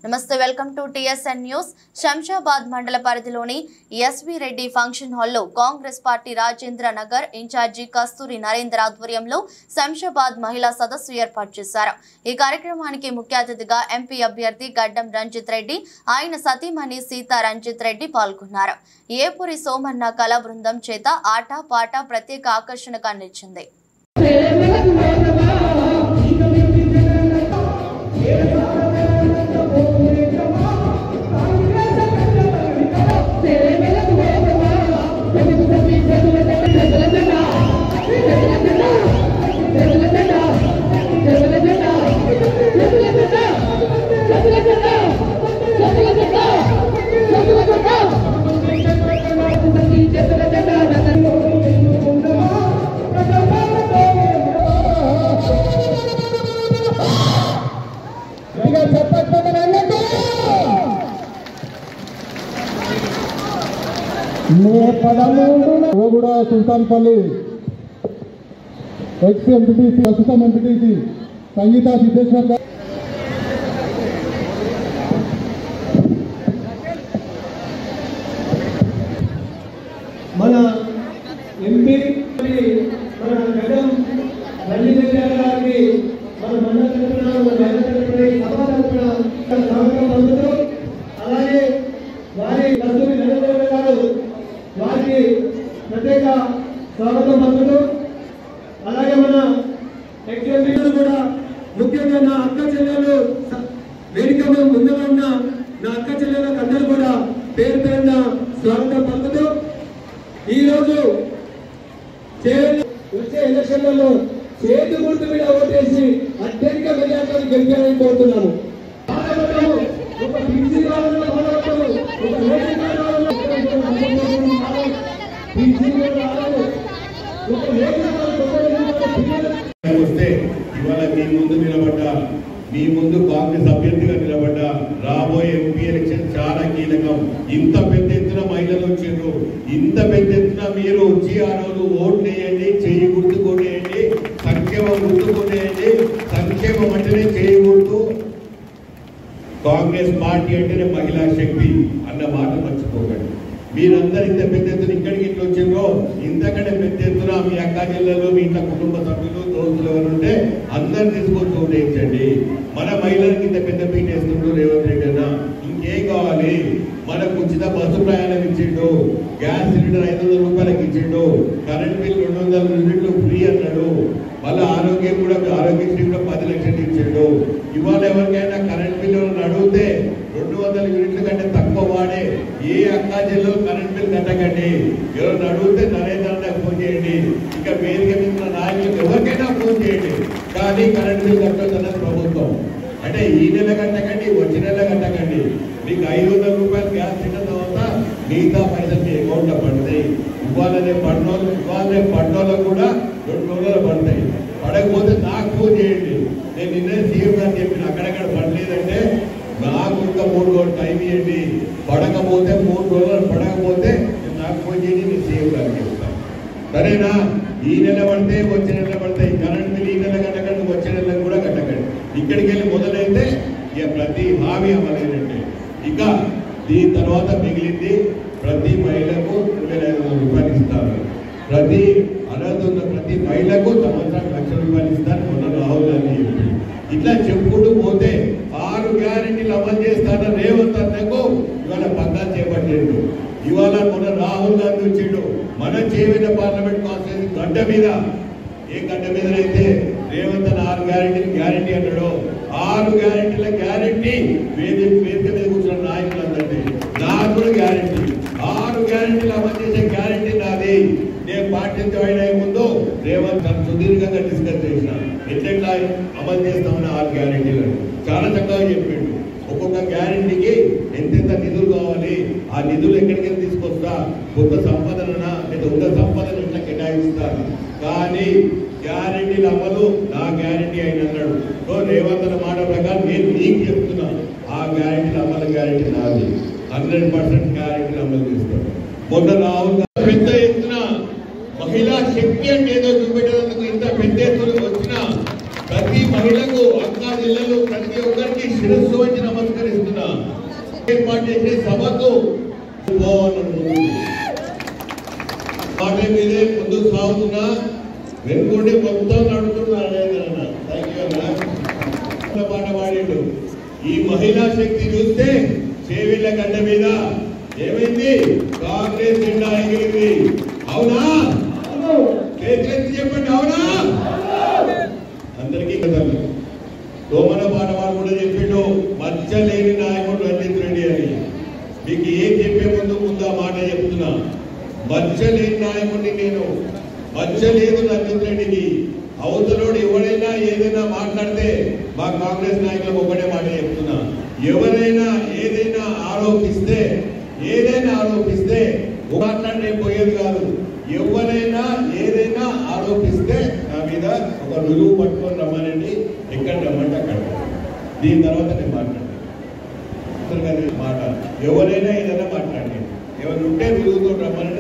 నమస్తే welcome to TSN news. Shamshabad మండల పరిధిలోని ఎస్వి రెడ్డి ఫంక్షన్ హాల్లో కాంగ్రెస్ పార్టీ రాజేంద్ర నగర్ ఇన్ఛార్జి కస్తూరి నరేంద్ర ఆధ్వర్యంలో శంషాబాద్ మహిళా సదస్సు ఏర్పాటు చేశారు. ఈ కార్యక్రమానికి ముఖ్య అతిథిగా ఎంపీ అభ్యర్థి గడ్డం రంజిత్ రెడ్డి, ఆయన సతీమణి సీతా రంజిత్ రెడ్డి పాల్గొన్నారు. ఏపూరి సోమన్న కళా బృందం చేత ఆట పాట ప్రత్యేక ఆకర్షణగా నిలిచింది. కూడా సుల్తాన్పల్లి ఎక్స్ ఎంపీటీసీ ప్రస్తుతం ఎంపీటీసీ సంగీత సిద్ధేశ్వర్ గారు, మన ఎంపీ మన గడ్డం రంజిత్ గారికి మన మండల స్వాగతం పలుకుతూ, అలాగే వారి కస్తూరి నరేంద్ర గారు వారికి ప్రత్యేక స్వాగతం పలుకుతూ, అలాగే మన ఎక్స్ఎంపీలు కూడా ముఖ్యంగా నా అక్క చెల్లెలు వేదిక ముందుగా ఉన్న నా అక్క చెల్లెలకు అందరూ కూడా పేరు పేరున స్వాగతం పలుకుతూ, ఈరోజు వచ్చే ఎలక్షన్లలో చేతి గుర్తు మీద ఓటేసి అత్యధిక మెజార్టీని గెలిపారని కోరుతున్నాము. వస్తే ఇవాళ మీ ముందు కాంగ్రెస్ అభ్యర్థిగా నిలబడ్డా రాబోయే ఎంపీ ఎలక్షన్ చాలా కీలకం. ఇంత పెద్ద ఎత్తున మహిళలు వచ్చారు, ఇంత పెద్ద ఎత్తున మీరు వచ్చి ఆ రోజు ఓట్లు వేయండి, చెయ్యి గుర్తు కొనేయండి, సంక్షేమం గుర్తు కొనేయండి. సంక్షేమం అంటేనే చెయ్యి గుర్తు. కాంగ్రెస్ పార్టీ అంటేనే మహిళా శక్తి అన్న మాట మర్చిపోకండి. మీరందరూ ఇంత పెద్ద ఎత్తున ఇక్కడికి ఇట్లా వచ్చిందో, ఇంతకంటే పెద్ద ఎత్తున మీ అక్క జిల్లాలో మీ ఇంత కుటుంబ సభ్యులు దోస్తులు ఎవరుంటే అందరు తీసుకొని ఓటేయించండి. మన మహిళలకు ఇంత పెద్ద పీట వేస్తుండ్రు రేవంత్ రెడ్డి అన్న. ఇంకేం కావాలి? మనకు ఉచిత బస్సు ప్రయాణం ఇచ్చిండు, గ్యాస్ సిలిండర్ 500 రూపాయలకి ఇచ్చిండు, కరెంట్ బిల్ 200 యూనిట్లు ఫ్రీ అన్నాడు, మళ్ళీ ఆరోగ్యం కూడా ఆరోగ్యశ్రీ కూడా 10 లక్షలు ఇచ్చిండు. ఇవాళ ఎవరికైనా కరెంట్ బిల్లు అడిగితే 200 యూనిట్ల కంటే తక్కువ వాడే ఏ అక్క జిల్లాలో కరెంట్ బిల్ కట్టకండి. ఎవరిని అడిగితే నరేంద్ర ఫోన్ చేయండి, ఇంకా వేదిక మీద నాయకులకు ఎవరికైనా ఫోన్ చేయండి. కానీ కరెంట్ బిల్ కట్టొద్దన్నది ప్రభుత్వం. అంటే ఈ నెల కట్టకండి, వచ్చే నెల కట్టకండి. మీకు 500 రూపాయలు గ్యాస్ తిన్న తర్వాత మిగతా పైసలు మీ అకౌంట్లో పడతాయి. ఇవాళనే పడ్డోళ్ళకు కూడా 2 రోజులు పడతాయి. పడకపోతే నాకు ఫోన్ చేయండి. నేను నిన్నే సీఎం గారు చెప్పిన అక్కడక్కడ పడలేదంటే నాకు ఇంకా 3 రోజులు టైం ఇవ్వండి. పడకపోతే 3 రోజులు పడకపోతే నాకు ఫోన్ చేయండి, నేను సీఎం గారికి చెప్తాను. సరేనా? ఈ నెల పడితే వచ్చే నెల పడతాయి. కరెంట్ బిల్ ఈ నెల కట్టకండి, వచ్చే నెల కూడా కట్టకండి. ఇక్కడికి వెళ్ళి మొదలైతే ఇక ప్రతి హామీ అమలైనట్టే. ఇక దీని తర్వాత మిగిలింది ప్రతి మహిళకు 2500 రూపాయలు ఇస్తారు. ప్రతి అర్హత ఉన్న ప్రతి మహిళకు సంవత్సరానికి 1,00,000 రూపాయలు ఇస్తారు. మొన్న రాహుల్ గాంధీ చెప్పి ఇట్లా చెప్పుకుంటూ పోతే 6 గ్యారెంటీలు అమలు చేస్తాన రేవంత్ అన్నకు ఇవాళ పగ్గాలు చేపట్టిండు. ఇవాళ మొన్న రాహుల్ గాంధీ వచ్చిండు మన చేవేట పార్లమెంట్ కాన్స్టిట్యూన్సీ గడ్డ మీద. ఏ గడ్డ మీదనైతే రేవంత్ 6 గ్యారెంటీ అన్నాడు, 6 గ్యారెంటీల గ్యారెంటీ వేదిక మీద కూర్చున్న నాయకులందరినీ. నాకు కూడా గ్యారెంటీ, 6 గ్యారెంటీలు అమలు చేసే గ్యారెంటీ నాది. నేను పార్టీ జాయిన్ అయ్యే ముందు రేవంత్ సుదీర్ఘంగా డిస్కస్ చేసిన ఎట్లా అమలు చేస్తామని 6 గ్యారెంటీలను చాలా చక్కగా చెప్పిండు. ఒక్కొక్క గ్యారెంటీకి ఎంతెంత నిధులు కావాలి, ఆ నిధులు ఎక్కడికి తీసుకొస్తా, కొత్త సంపదన లేదా ఉన్న సంపదన ఇట్లా కేటాయిస్తారు. కానీ గ్యారెంటీల అమలు నా గ్యారెంటీ అయిన అన్నాడు. సో రేవంత్ మాట ప్రకారం నేను నీకు చెప్తున్నా, ఆ గ్యారెంటీల అమలు గ్యారెంటీ నాది. 100% గ్యారెంటీలు అమలు చేస్తాడు. మొన్న రాహుల్ పెద్ద ఎత్తున మహిళా శక్తి అంటే ఏదో చూపెట్టేందుకు ఇంత పెద్ద ఎత్తున వచ్చిన ప్రతి మహిళకు అక్క జిల్లాలో ప్రతి ఒక్కరికి శిరస్సు వచ్చి నమస్కరిస్తున్నా. ఏర్పాటు చేసే సభకు మాట మీదే ముందుకు సాగుతున్నా వెనుకుండి మొత్తం నడుతున్నా. పాట పాడిండు. ఈ మహిళా శక్తి చూస్తే చేవిళ్ళ గడ్డ మీద ఏమైంది? కాంగ్రెస్ జెండా ఎగిరింది. అవునా? చేతులెత్తి చెప్పండి. అవునా? అందరికీ దోమన పాట వాడు కూడా చెప్పిండు, మచ్చలేని నాయకుడు రంజిత్ రెడ్డి అని. మీకు ఏం చెప్పే ముందు ఆ మాట చెప్తున్నా. మచ్చలేని నాయకుడిని నేను, మచ్చలేదు రంజిత్ రెడ్డికి. అవతలోడు ఎవరైనా ఏదైనా మాట్లాడితే మా కాంగ్రెస్ నాయకులకు ఒకటే మాట చెప్తున్నా, ఎవరైనా ఏదైనా ఆరోపిస్తే మాట్లాడే పోయేది కాదు. ఎవరైనా ఏదైనా ఆరోపిస్తే నా మీద ఒక రుజువు పట్టుకొని రమ్మనండి, ఎక్కడ రమ్మంటే అక్కడ. దీని తర్వాత నేను మాట్లాడతాను మాట. ఎవరైనా ఏదైనా మాట్లాడండి, ఎవరు ఉంటే రుజువుతో రమ్మనండి.